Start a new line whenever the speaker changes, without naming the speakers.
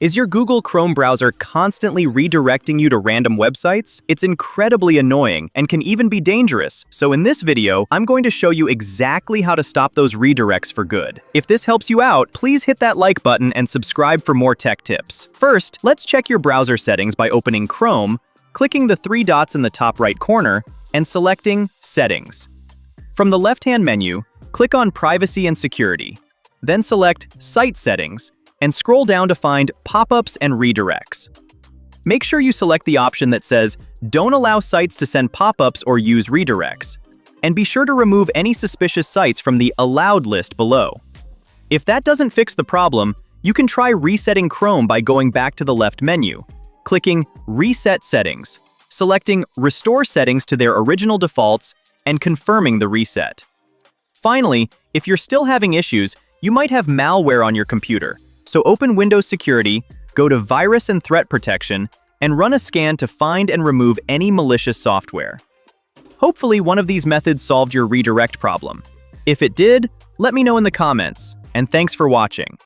Is your Google Chrome browser constantly redirecting you to random websites? It's incredibly annoying and can even be dangerous. So in this video, I'm going to show you exactly how to stop those redirects for good. If this helps you out, please hit that like button and subscribe for more tech tips. First, let's check your browser settings by opening Chrome, clicking the three dots in the top right corner, and selecting Settings. From the left-hand menu, click on Privacy and Security. Then select Site Settings, and scroll down to find pop-ups and redirects. Make sure you select the option that says, "Don't allow sites to send pop-ups or use redirects." And be sure to remove any suspicious sites from the allowed list below. If that doesn't fix the problem, you can try resetting Chrome by going back to the left menu, clicking Reset Settings, selecting Restore Settings to their original defaults, and confirming the reset. Finally, if you're still having issues, you might have malware on your computer. So open Windows Security, go to Virus and Threat Protection, and run a scan to find and remove any malicious software. Hopefully, one of these methods solved your redirect problem. If it did, let me know in the comments, and thanks for watching.